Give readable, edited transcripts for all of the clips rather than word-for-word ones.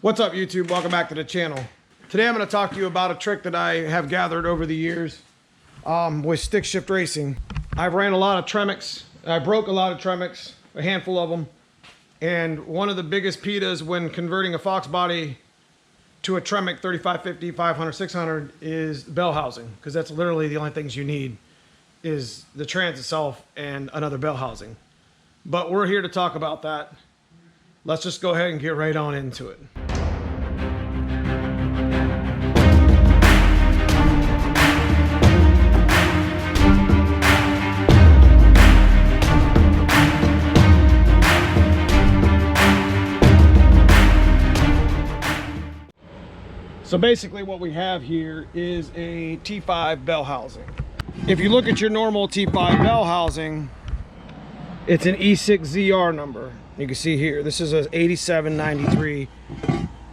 What's up, YouTube? Welcome back to the channel. Today I'm going to talk to you about a trick that I have gathered over the years with stick shift racing. I've ran a lot of Tremecs. I broke a lot of Tremecs, a handful of them. And one of the biggest PETAs when converting a Fox body to a Tremec 3550, 500, 600 is bell housing, because that's literally the only things you need is the trans itself and another bell housing. But we're here to talk about that. Let's just go ahead and get right on into it. So basically what we have here is a T5 bell housing. If you look at your normal T5 bell housing, it's an E6ZR number. You can see here, this is a 8793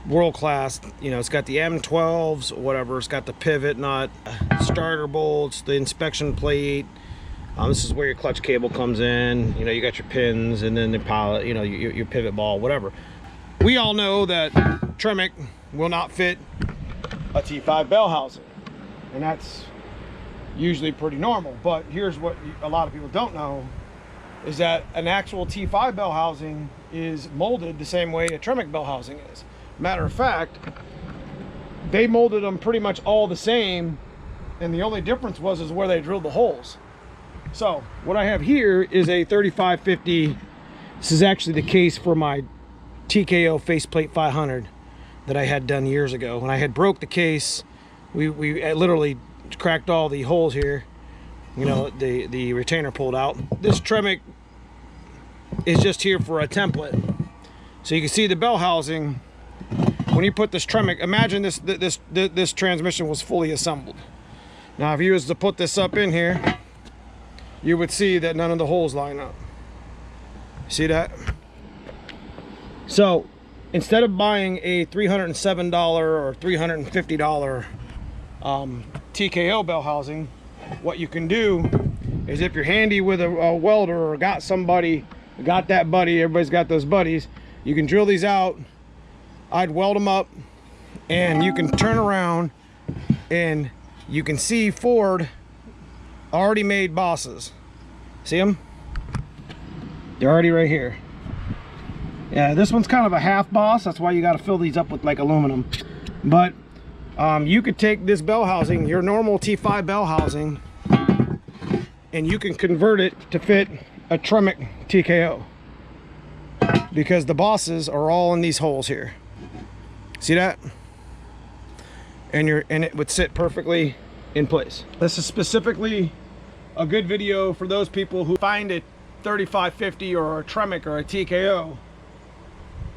world class. You know, it's got the M12s, whatever. It's got the pivot nut, starter bolts, the inspection plate. This is where your clutch cable comes in. You know, you got your pins and then the pilot, you know, your pivot ball, whatever. We all know that Tremec will not fit a T5 bell housing, and that's usually pretty normal. But here's what a lot of people don't know, is that an actual T5 bell housing is molded the same way a Tremec bell housing is. Matter of fact, they molded them pretty much all the same, and the only difference was where they drilled the holes. So what I have here is a 3550. This is actually the case for my TKO faceplate 500 that I had done years ago. When I had broke the case, we literally cracked all the holes here. You know, the retainer pulled out. This Tremec is just here for a template. So you can see the bell housing. When you put this Tremec, imagine this transmission was fully assembled. Now if you was to put this up in here, you would see that none of the holes line up. See that? So instead of buying a $307 or $350 TKO bell housing, what you can do is, if you're handy with a welder or got somebody, got that buddy, everybody's got those buddies, you can drill these out. I'd weld them up, and you can turn around and you can see Ford already made bosses. See them? They're already right here. Yeah, this one's kind of a half boss. That's why you got to fill these up with like aluminum. But you could take this bell housing, your normal T5 bell housing, and you can convert it to fit a Tremec TKO, because the bosses are all in these holes here. See that? And it would sit perfectly in place. This is specifically a good video for those people who find a 3550 or a Tremec or a TKO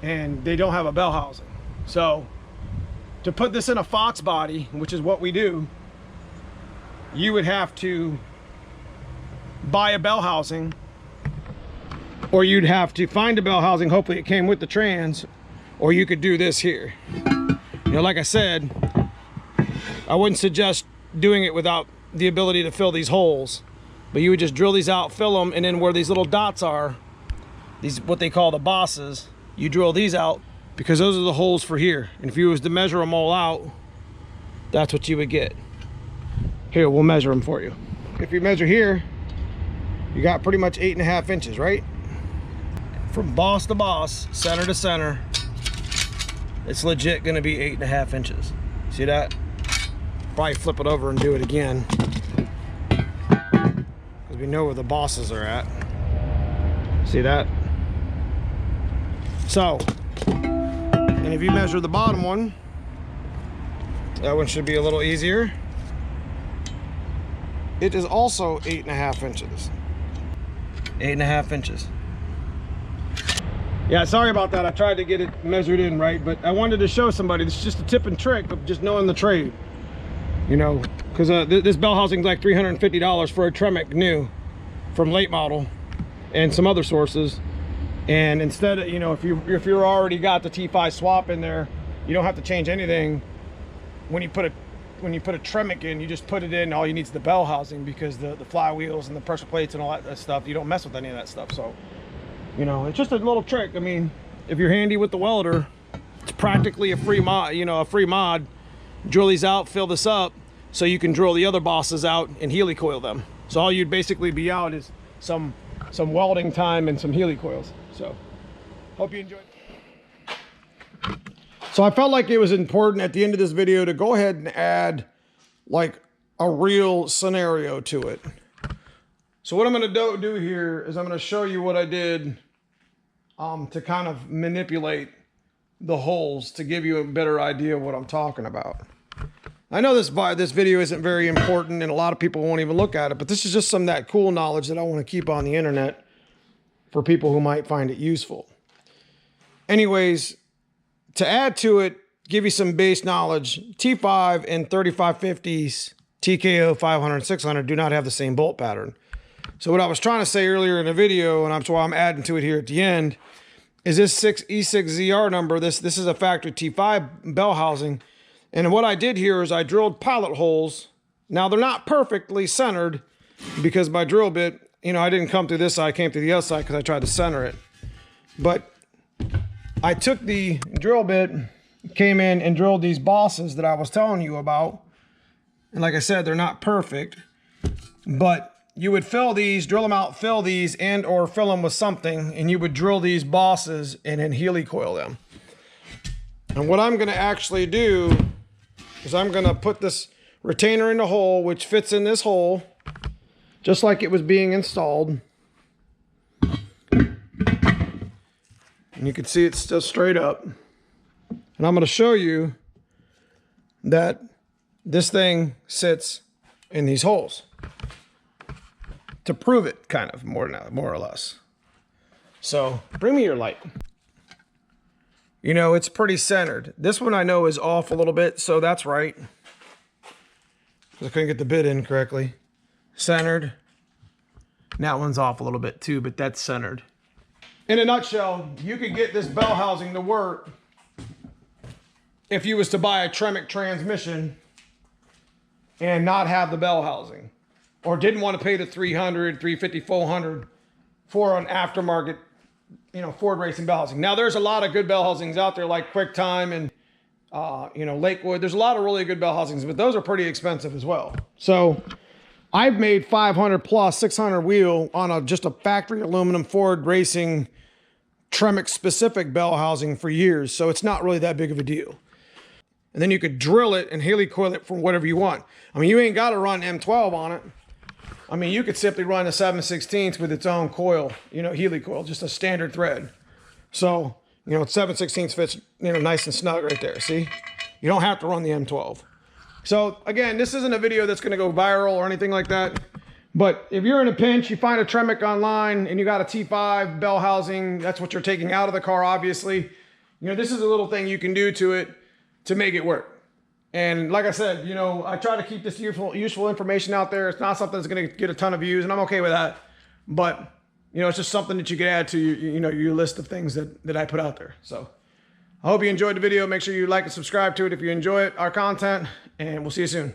and they don't have a bell housing. So to put this in a Fox body, which is what we do, you would have to buy a bell housing, or you'd have to find a bell housing, hopefully it came with the trans, or you could do this here. You know, like I said, I wouldn't suggest doing it without the ability to fill these holes, but you would just drill these out, fill them, and then where these little dots are, these what they call the bosses, you drill these out, because those are the holes for here. And if you was to measure them all out, that's what you would get. Here, we'll measure them for you. If you measure here, you got pretty much 8.5 inches, right? From boss to boss, center to center, it's legit gonna be 8.5 inches. See that? Probably flip it over and do it again, because we know where the bosses are at. See that? So, and if you measure the bottom one, that one should be a little easier. It is also 8.5 inches. 8.5 inches. Yeah, sorry about that. I tried to get it measured in right, but I wanted to show somebody. This is just a tip and trick of just knowing the trade. You know, because this bell housing is like $350 for a Tremec new from late model and some other sources. And instead of, you know, if you're already got the T5 swap in there, you don't have to change anything. When you put a Tremec in, you just put it in. All you need is the bell housing, because the flywheels and the pressure plates and all that stuff, you don't mess with any of that stuff. So, you know, it's just a little trick. I mean, if you're handy with the welder, It's practically a free mod, you know, a free mod. Drill these out, fill this up, so you can drill the other bosses out and heli coil them. So all you'd basically be out is some welding time and some heli coils. So hope you enjoyed. So I felt like it was important at the end of this video to go ahead and add like a real scenario to it. So what I'm going to do here is I'm going to show you what I did to kind of manipulate the holes to give you a better idea of what I'm talking about. I know this video isn't very important and a lot of people won't even look at it, but this is just some of that cool knowledge that I want to keep on the internet for people who might find it useful. Anyways, to add to it, give you some base knowledge, T5 and 3550s, TKO 500, 600 do not have the same bolt pattern. So what I was trying to say earlier in the video, and that's why I'm adding to it here at the end, is this E6ZR number. This is a factory T5 bell housing. And what I did here is I drilled pilot holes. Now they're not perfectly centered because my drill bit, you know, I didn't come through this side, I came through the other side because I tried to center it. But I took the drill bit, came in and drilled these bosses that I was telling you about. And like I said, they're not perfect, but you would fill these, drill them out, fill these, and or fill them with something, and you would drill these bosses and then heli coil them. And what I'm gonna actually do is I'm gonna put this retainer in the hole, which fits in this hole, just like it was being installed. And you can see it's still straight up. And I'm gonna show you that this thing sits in these holes to prove it, kind of, more or less. So bring me your light. You know, it's pretty centered. This one I know is off a little bit, so that's right. I couldn't get the bit in correctly. Centered. And that one's off a little bit too, but that's centered. In a nutshell, you could get this bell housing to work if you was to buy a Tremec transmission and not have the bell housing, or didn't want to pay the $300, $350, $400 for an aftermarket, you know, Ford racing bell housing. Now there's a lot of good bell housings out there like QuickTime and you know, Lakewood. There's a lot of really good bell housings, but those are pretty expensive as well. So I've made 500 plus 600 wheel on just a factory aluminum Ford racing Tremec specific bell housing for years. So it's not really that big of a deal. And then you could drill it and heli coil it for whatever you want. I mean, you ain't got to run M12 on it. I mean, you could simply run a 7/16 with its own coil, you know, heli coil, just a standard thread. So, you know, 7/16 fits, you know, nice and snug right there. See, you don't have to run the M12. So again, this isn't a video that's going to go viral or anything like that. But if you're in a pinch, you find a Tremec online and you got a T5 bell housing, that's what you're taking out of the car, obviously. You know, this is a little thing you can do to it to make it work. And like I said, you know, I try to keep this useful information out there. It's not something that's going to get a ton of views, and I'm okay with that. But, you know, it's just something that you could add to your list of things that I put out there. So I hope you enjoyed the video. Make sure you like and subscribe to it if you enjoy our content, and we'll see you soon.